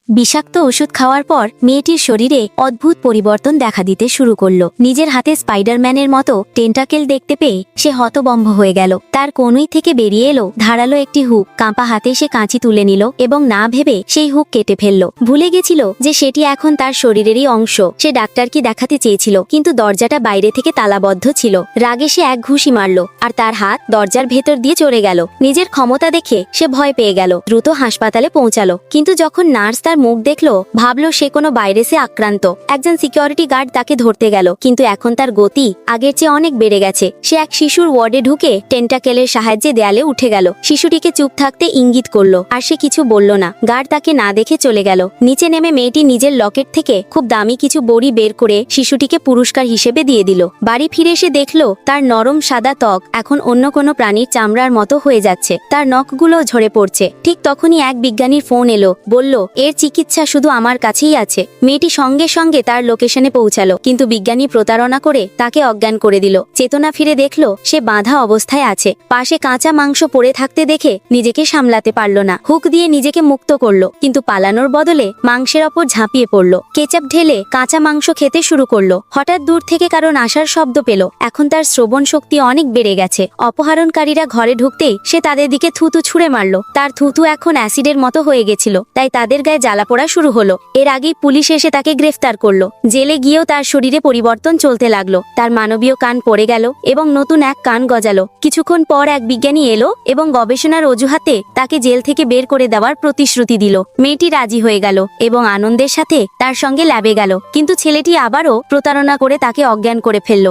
বিষাক্ত ওষুধ খাওয়ার পর মেয়েটির শরীরে অদ্ভুত পরিবর্তন দেখা দিতে শুরু করলো। নিজের হাতে স্পাইডারম্যানের মতো টেন্টাকেল দেখতে পেয়ে সে হতবম্ব হয়ে গেল। তার কনুই থেকে বেরিয়ে এলো ধারালো একটি হুক। কাঁপা হাতে সে কাঁচি তুলে নিল এবং না ভেবে সেই হুক কেটে ফেলল। ভুলে গেছিল যে সেটি এখন তার শরীরেরই অংশ। সে ডাক্তারকে দেখাতে চেয়েছিল, কিন্তু দরজাটা বাইরে থেকে তালাবদ্ধ ছিল। রাগে সে এক ঘুষি মারল আর তার হাত দরজার ভেতর দিয়ে চলে গেল। নিজের ক্ষমতা দেখে সে ভয় পেয়ে গেল। দ্রুত হাসপাতালে পৌঁছালো, কিন্তু যখন নার্স তার মুখ দেখলো ভাবলো সে কোনো ভাইরাসে আক্রান্ত। একজন সিকিউরিটি গার্ড তাকে ধরতে গেল, কিন্তু এখন তার গতি আগের চেয়ে অনেক বেড়ে গেছে। সে এক শিশুর ওয়ার্ডে ঢুকে টেন্টাকেলের সাহায্যে দেয়ালে উঠে গেল। শিশুটিকে চুপ থাকতে ইঙ্গিত করলো, আর সে কিছু বলল না। গার্ড তাকে না দেখে চলে গেল। নিচে নেমে মেয়েটি নিজের লকেট থেকে খুব দামি কিছু বড়ি বের করে শিশুটিকে পুরস্কার হিসেবে দিয়ে দিল। বাড়ি ফিরে এসে দেখলো তার নরম সাদা ত্বক এখন অন্য কোনো প্রাণীর চামড়ার মতো হয়ে যাচ্ছে। তার নখগুলো ঝরে পড়ছে। ঠিক তখনই এক বিজ্ঞানীর ফোন এলো, বলল এর চিকিৎসা শুধু আমার কাছেই আছে। মেয়েটি সঙ্গে সঙ্গে তার লোকেশনে পৌঁছালো, কিন্তু বিজ্ঞানী প্রতারণা করে তাকে অজ্ঞান করে দিল। চেতনা ফিরে দেখলো সে বাঁধা অবস্থায় আছে। পাশে কাঁচা মাংস পড়ে থাকতে দেখে নিজেকে সামলাতে পারল না। হুক দিয়ে নিজেকে মুক্ত করলো, কিন্তু পালানোর বদলে মাংসের ওপর ঝাঁপিয়ে পড়লো। কেচাপ ঢেলে কাঁচা মাংস খেতে শুরু করলো। হঠাৎ দূর থেকে কারণ আসার শব্দ পেল। এখন তার শ্রবণ শক্তি অনেক বেড়ে গেছে। অপহরণকারীরা ঘরে ঢুকতেই সে তাদের দিকে থুতু ছুঁড়ে মারলো। তার থুতু এখন অ্যাসিডের মতো হয়ে গেছিল, তাই তাদের গায়ে জ্বালা পোড়া শুরু হলো। এর আগেই পুলিশ এসে তাকে গ্রেফতার করলো। জেলে গিয়েও তার শরীরে পরিবর্তন চলতে লাগলো। তার মানবীয় কান পড়ে গেল এবং নতুন এক কান গজালো। কিছুক্ষণ পর এক বিজ্ঞানী এলো এবং গবেষণার অজুহাতে তাকে জেল থেকে বের করে দেওয়ার প্রতিশ্রুতি দিল। মেয়েটি রাজি হয়ে গেল এবং আনন্দের সাথে তার সঙ্গে ল্যাবে গেল, কিন্তু ছেলেটি আবারও প্রতারণা করে তাকে অজ্ঞান করে ফেলল।